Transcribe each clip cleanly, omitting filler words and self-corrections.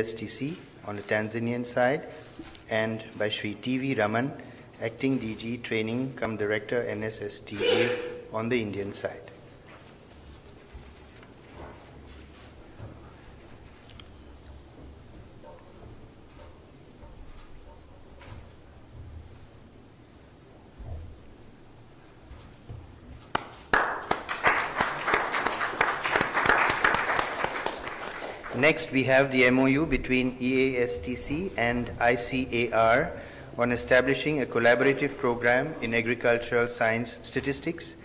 STC on the Tanzanian side, and by Shri T.V. Raman, Acting DG Training cum Director NSSTA on the Indian side. Next, we have the MOU between EASTC and ICAR on establishing a collaborative program in agricultural science statistics.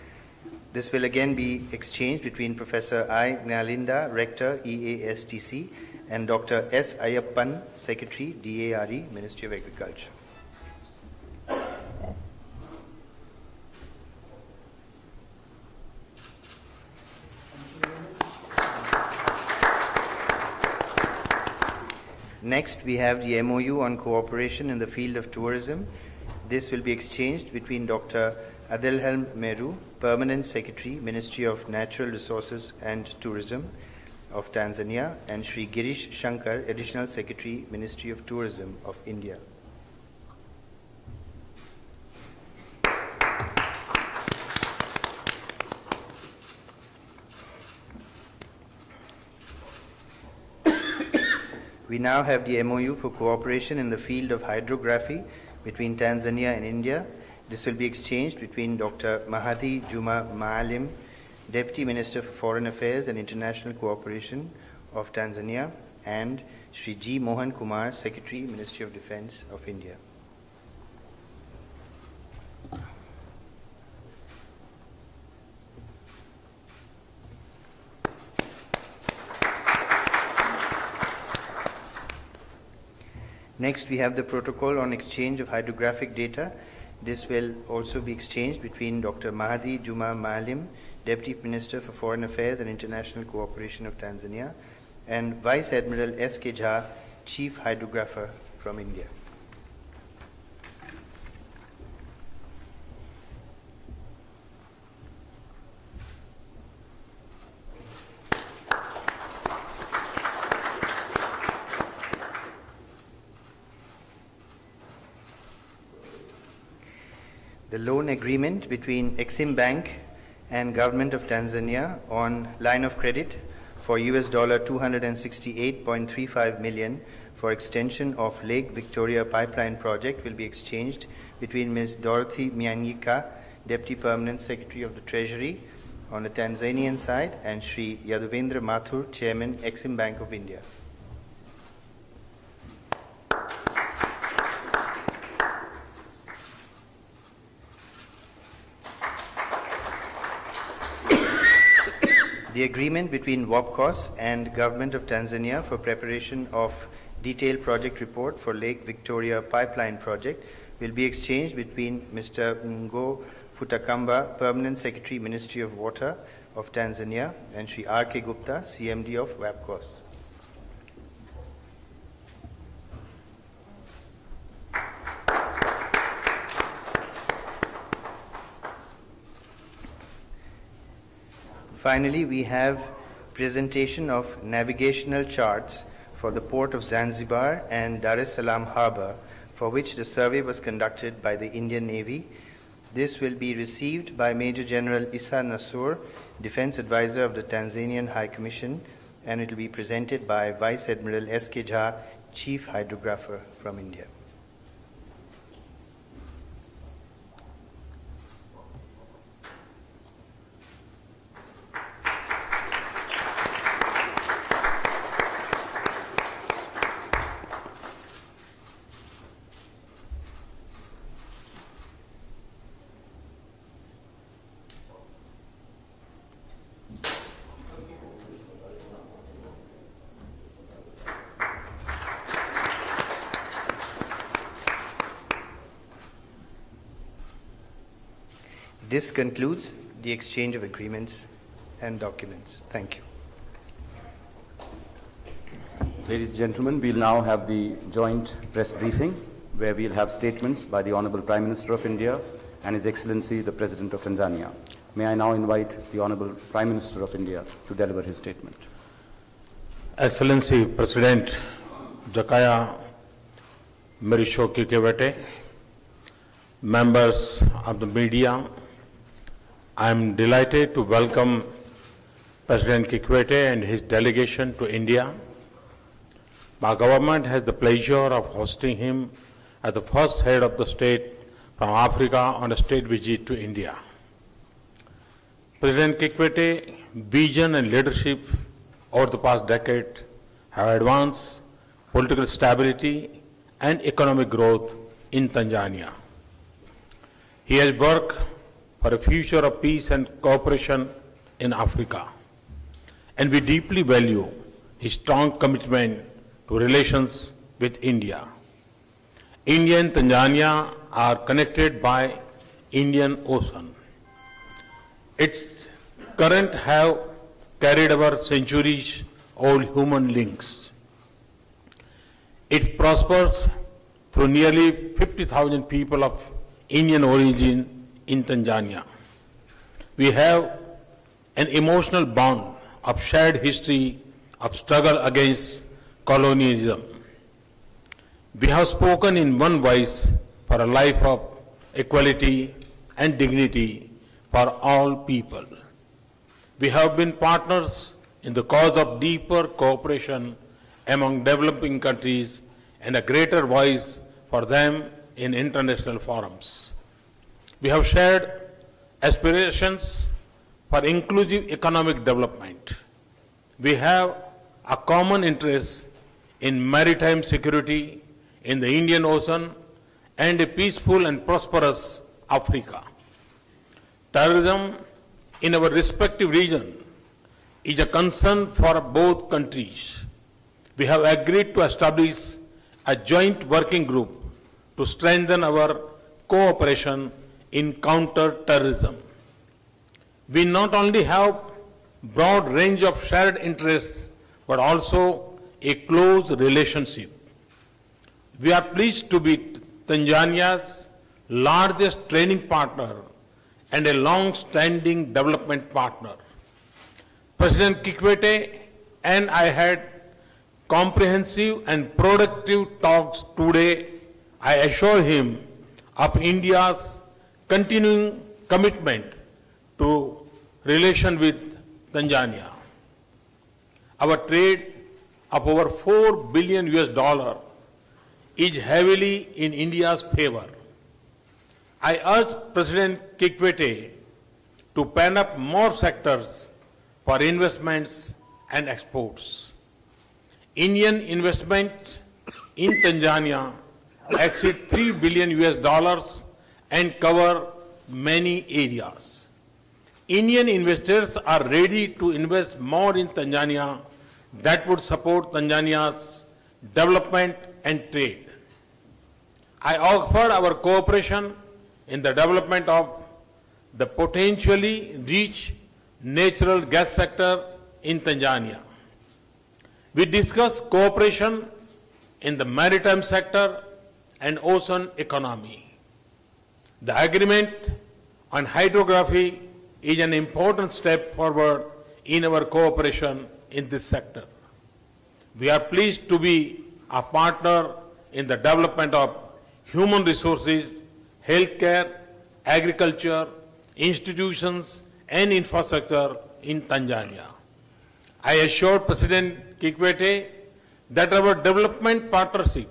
This will again be exchanged between Professor I. Nalinda, Rector, EASTC, and Dr. S. Ayappan, Secretary, DARE, Ministry of Agriculture. Next, we have the MOU on cooperation in the field of tourism. This will be exchanged between Dr. Adelhelm Meru, Permanent Secretary, Ministry of Natural Resources and Tourism of Tanzania, and Shri Girish Shankar, Additional Secretary, Ministry of Tourism of India. We now have the MOU for cooperation in the field of hydrography between Tanzania and India. This will be exchanged between Dr. Mahadi Juma Maalim, Deputy Minister for Foreign Affairs and International Cooperation of Tanzania, and Shri G. Mohan Kumar, Secretary, Ministry of Defense of India. Next, we have the protocol on exchange of hydrographic data. This will also be exchanged between Dr. Mahadi Juma Maalim, Deputy Minister for Foreign Affairs and International Cooperation of Tanzania, and Vice Admiral S.K. Jha, Chief Hydrographer from India. The loan agreement between Exim Bank and Government of Tanzania on line of credit for US $268.35 million for extension of Lake Victoria pipeline project will be exchanged between Ms. Dorothy Myanyika, Deputy Permanent Secretary of the Treasury on the Tanzanian side, and Shri Yaduvendra Mathur, Chairman, Exim Bank of India. The agreement between WAPCOS and Government of Tanzania for preparation of detailed project report for Lake Victoria pipeline project will be exchanged between Mr. Ngo Futakamba, Permanent Secretary, Ministry of Water of Tanzania, and Shri R.K. Gupta, CMD of WAPCOS. Finally, we have presentation of navigational charts for the port of Zanzibar and Dar es Salaam Harbor, for which the survey was conducted by the Indian Navy. This will be received by Major General Issa Nasur, Defense Advisor of the Tanzanian High Commission, and it will be presented by Vice Admiral S.K. Jha, Chief Hydrographer from India. This concludes the exchange of agreements and documents. Thank you. Ladies and gentlemen, we'll now have the joint press briefing where we'll have statements by the Honorable Prime Minister of India and His Excellency the President of Tanzania. May I now invite the Honorable Prime Minister of India to deliver his statement. Excellency President Jakaya Kikwete, members of the media, I am delighted to welcome President Kikwete and his delegation to India. My government has the pleasure of hosting him as the first head of the state from Africa on a state visit to India. President Kikwete's vision and leadership over the past decade have advanced political stability and economic growth in Tanzania. He has worked for a future of peace and cooperation in Africa, and we deeply value his strong commitment to relations with India. India and Tanzania are connected by Indian Ocean. Its current have carried over centuries-old human links. It prospers through nearly 50,000 people of Indian origin in Tanzania. We have an emotional bond of shared history of struggle against colonialism. We have spoken in one voice for a life of equality and dignity for all people. We have been partners in the cause of deeper cooperation among developing countries and a greater voice for them in international forums. We have shared aspirations for inclusive economic development. We have a common interest in maritime security in the Indian Ocean and a peaceful and prosperous Africa. Terrorism in our respective region is a concern for both countries. We have agreed to establish a joint working group to strengthen our cooperation in counter-terrorism. We not only have broad range of shared interests, but also a close relationship. We are pleased to be Tanzania's largest training partner and a long-standing development partner. President Kikwete and I had comprehensive and productive talks today. I assure him of India's continuing commitment to relation with Tanzania. Our trade of over $4 billion is heavily in India's favor. I urge President Kikwete to pen up more sectors for investments and exports. Indian investment in Tanzania exceed $3 billion and cover many areas. Indian investors are ready to invest more in Tanzania that would support Tanzania's development and trade. I offer our cooperation in the development of the potentially rich natural gas sector in Tanzania. We discussed cooperation in the maritime sector and ocean economy. The agreement on hydrography is an important step forward in our cooperation in this sector. We are pleased to be a partner in the development of human resources, healthcare, agriculture, institutions, and infrastructure in Tanzania. I assured President Kikwete that our development partnership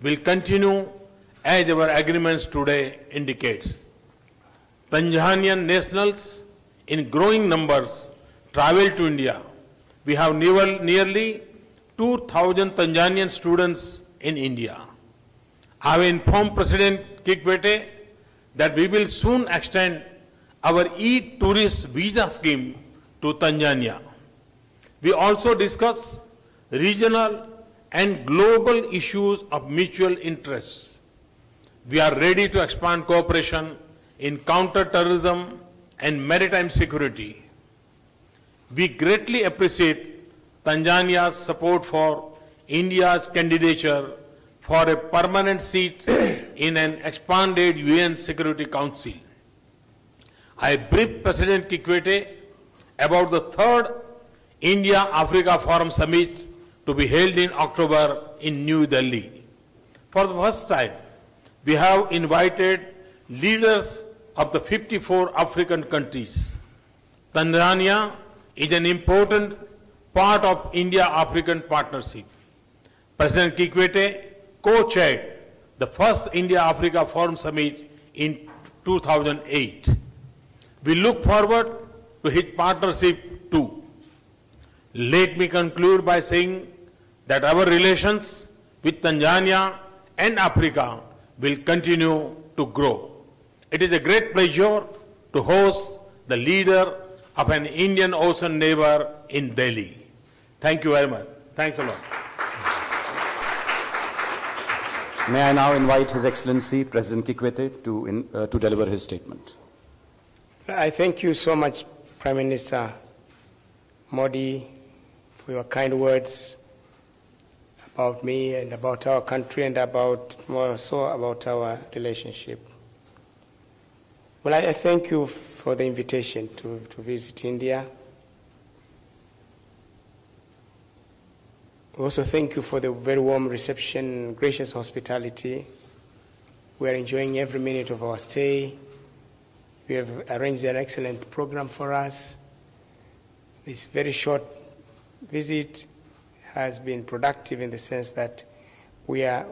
will continue as our agreements today indicates. Tanzanian nationals in growing numbers travel to India. We have nearly 2,000 Tanzanian students in India. I have informed President Kikwete that we will soon extend our e-tourist visa scheme to Tanzania. We also discuss regional and global issues of mutual interest. We are ready to expand cooperation in counter-terrorism and maritime security. We greatly appreciate Tanzania's support for India's candidature for a permanent seat in an expanded UN Security Council. I briefed President Kikwete about the third India-Africa Forum Summit to be held in October in New Delhi. For the first time, we have invited leaders of the 54 African countries. Tanzania is an important part of India-African partnership. President Kikwete co-chaired the first India-Africa Forum Summit in 2008. We look forward to his partnership too. Let me conclude by saying that our relations with Tanzania and Africa will continue to grow. It is a great pleasure to host the leader of an Indian Ocean neighbor in Delhi. Thank you very much. Thanks a lot. May I now invite His Excellency President Kikwete to deliver his statement. I thank you so much, Prime Minister Modi, for your kind words about me and about our country and more so about our relationship. Well, I thank you for the invitation to visit India. We also thank you for the very warm reception, gracious hospitality. We are enjoying every minute of our stay. We have arranged an excellent program for us. This very short visit has been productive in the sense that we are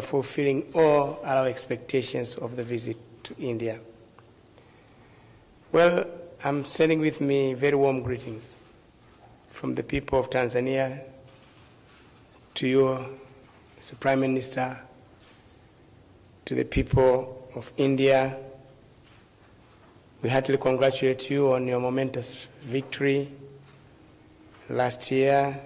fulfilling all our expectations of the visit to India. Well, I'm sending with me very warm greetings from the people of Tanzania to you, Mr. Prime Minister, to the people of India. We heartily congratulate you on your momentous victory last year.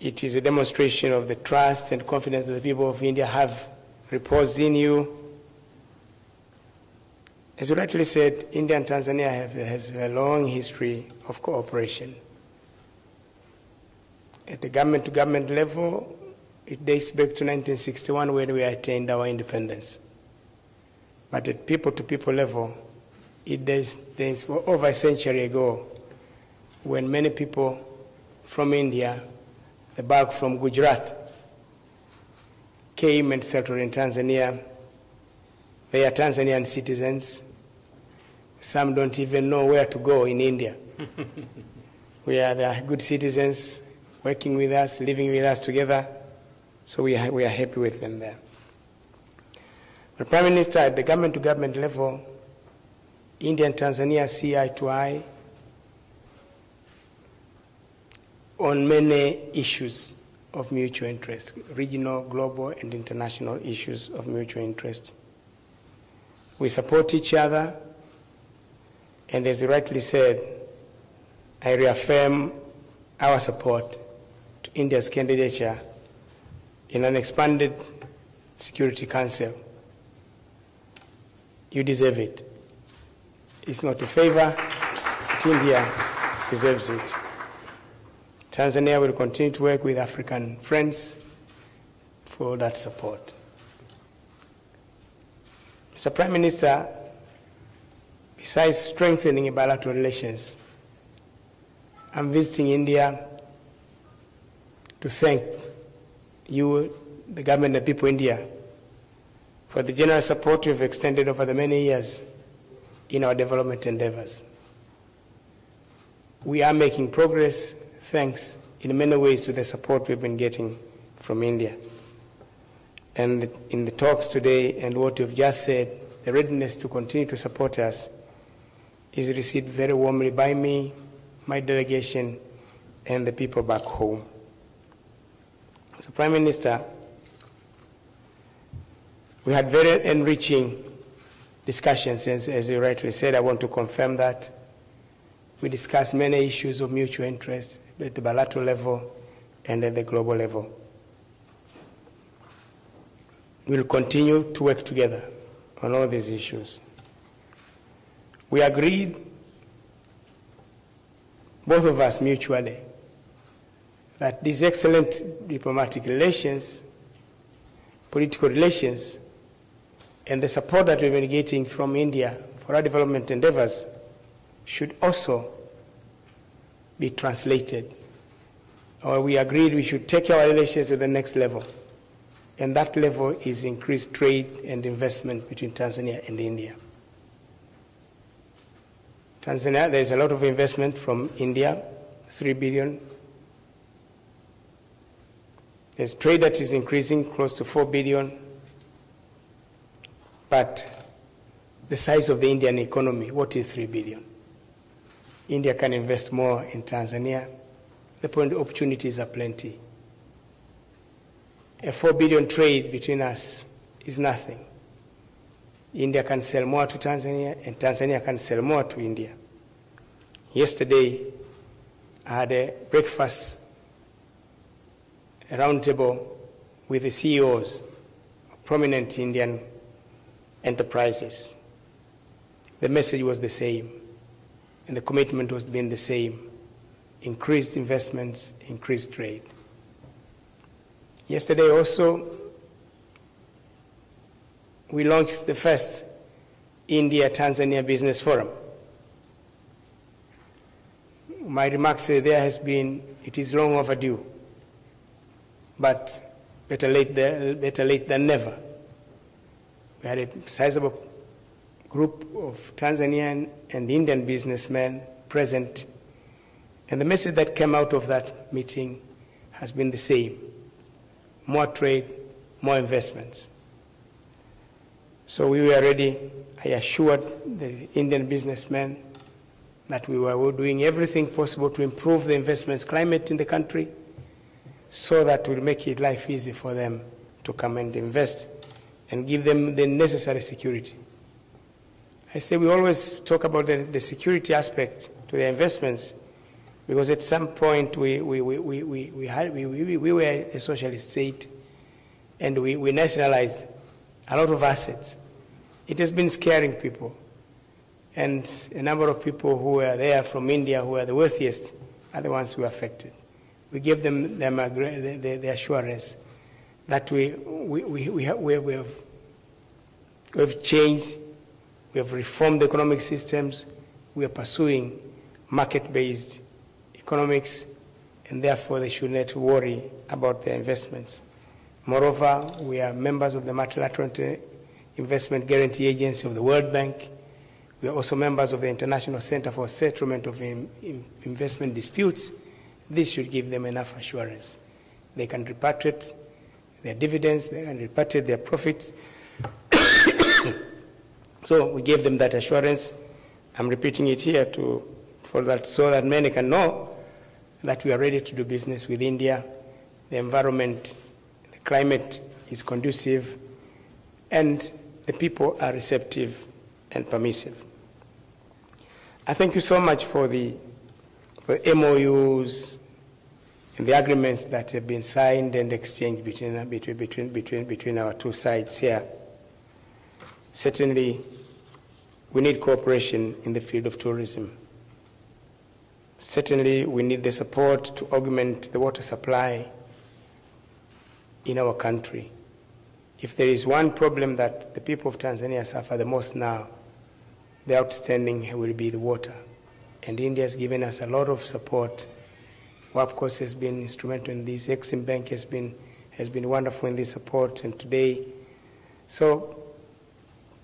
It is a demonstration of the trust and confidence that the people of India have reposed in you. As you rightly said, India and Tanzania has a long history of cooperation. At the government-to-government level, it dates back to 1961 when we attained our independence. But at people-to-people level, it dates over a century ago when many people from India, the bulk from Gujarat, came and settled in Tanzania. They are Tanzanian citizens. Some don't even know where to go in India. They are good citizens, working with us, living with us together, so we are happy with them there. But Prime Minister, at the government-to-government level, India and Tanzania see eye to eye on many issues of mutual interest, regional, global, and international issues of mutual interest. We support each other, and as you rightly said, I reaffirm our support to India's candidature in an expanded Security Council. You deserve it. It's not a favor, but India deserves it. Tanzania will continue to work with African friends for that support. Mr. Prime Minister, besides strengthening bilateral relations, I'm visiting India to thank you, the government and the people of India, for the generous support you've extended over the many years in our development endeavors. We are making progress thanks in many ways to the support we've been getting from India. And in the talks today and what you've just said, the readiness to continue to support us is received very warmly by me, my delegation, and the people back home. So, Prime Minister, we had very enriching discussions, as you rightly said. I want to confirm that. We discussed many issues of mutual interest at the bilateral level and at the global level. We'll continue to work together on all these issues. We agreed, both of us mutually, that these excellent diplomatic relations, political relations, and the support that we've been getting from India for our development endeavors should also be translated or we agreed we should take our relations to the next level. And that level is increased trade and investment between Tanzania and India. Tanzania, there is a lot of investment from India, 3 billion. There's trade that is increasing close to 4 billion. But the size of the Indian economy, what is 3 billion? India can invest more in Tanzania. The point opportunities are plenty. A 4 billion trade between us is nothing. India can sell more to Tanzania, and Tanzania can sell more to India. Yesterday, I had a breakfast, a roundtable with the CEOs of prominent Indian enterprises. The message was the same, and the commitment was being the same. Increased investments, increased trade. Yesterday also, we launched the first India-Tanzania Business Forum. My remarks there has been, it is long overdue, but better late than never. We had a sizable group of Tanzanian and Indian businessmen present, and the message that came out of that meeting has been the same: more trade, more investments. So we were ready. I assured the Indian businessmen that we were doing everything possible to improve the investments climate in the country so that we'll make it life easy for them to come and invest and give them the necessary security. I say we always talk about the security aspect to the investments, because at some point we were a socialist state, and we nationalized a lot of assets. It has been scaring people. And a number of people who were there from India, who are the wealthiest, are the ones who were affected. We gave them the assurance that we have changed, we have reformed the economic systems, we are pursuing market-based economics, and therefore they should not worry about their investments. Moreover, we are members of the Multilateral Investment Guarantee Agency of the World Bank. We are also members of the International Center for Settlement of Investment Disputes. This should give them enough assurance. They can repatriate their dividends, they can repatriate their profits. So we gave them that assurance. I'm repeating it here so that many can know that we are ready to do business with India. The environment, the climate is conducive, and the people are receptive and permissive. I thank you so much for the MOUs and the agreements that have been signed and exchanged between our two sides here. Certainly, we need cooperation in the field of tourism. Certainly, we need the support to augment the water supply in our country. If there is one problem that the people of Tanzania suffer the most now, the outstanding will be the water. And India has given us a lot of support. WAPCOS has been instrumental in this. Exim Bank has been wonderful in this support, and today. So,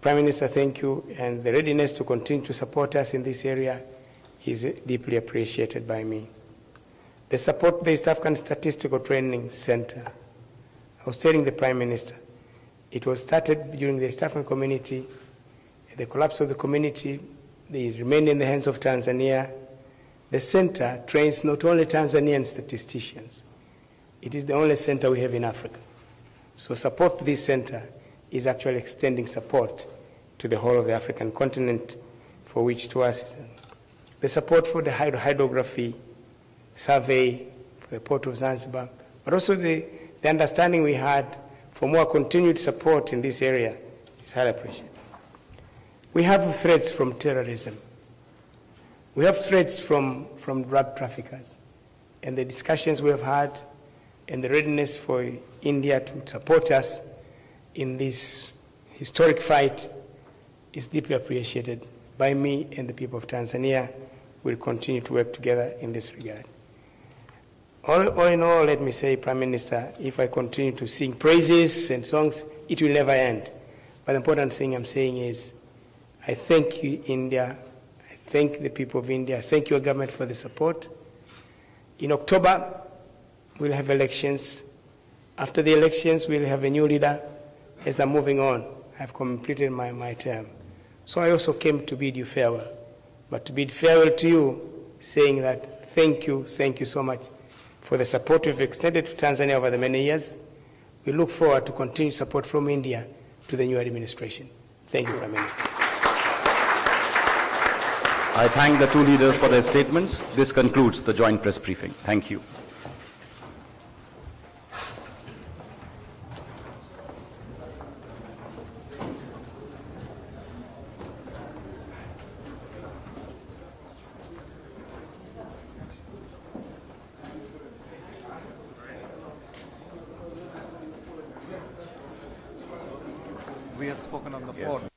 Prime Minister, thank you, and the readiness to continue to support us in this area is deeply appreciated by me. The support the East African Statistical Training Center. I was telling the Prime Minister, it was started during the East African community. The collapse of the community, they remained in the hands of Tanzania. The center trains not only Tanzanian statisticians, it is the only center we have in Africa. So support to this center is actually extending support to the whole of the African continent, for which to us, the support for the hydrography survey for the port of Zanzibar, but also the understanding we had for more continued support in this area is highly appreciated. We have threats from terrorism. We have threats from drug traffickers. And the discussions we have had and the readiness for India to support us in this historic fight is deeply appreciated by me, and the people of Tanzania will continue to work together in this regard. All in all, let me say, Prime Minister, if I continue to sing praises and songs, it will never end. But the important thing I'm saying is, I thank you, India. I thank the people of India. I thank your government for the support. In October, we'll have elections. After the elections, we'll have a new leader. As I'm moving on, I've completed my term. So I also came to bid you farewell. But to bid farewell to you, saying that thank you so much for the support we've extended to Tanzania over the many years. We look forward to continued support from India to the new administration. Thank you, Prime Minister. I thank the two leaders for their statements. This concludes the joint press briefing. Thank you. We have spoken on the phone.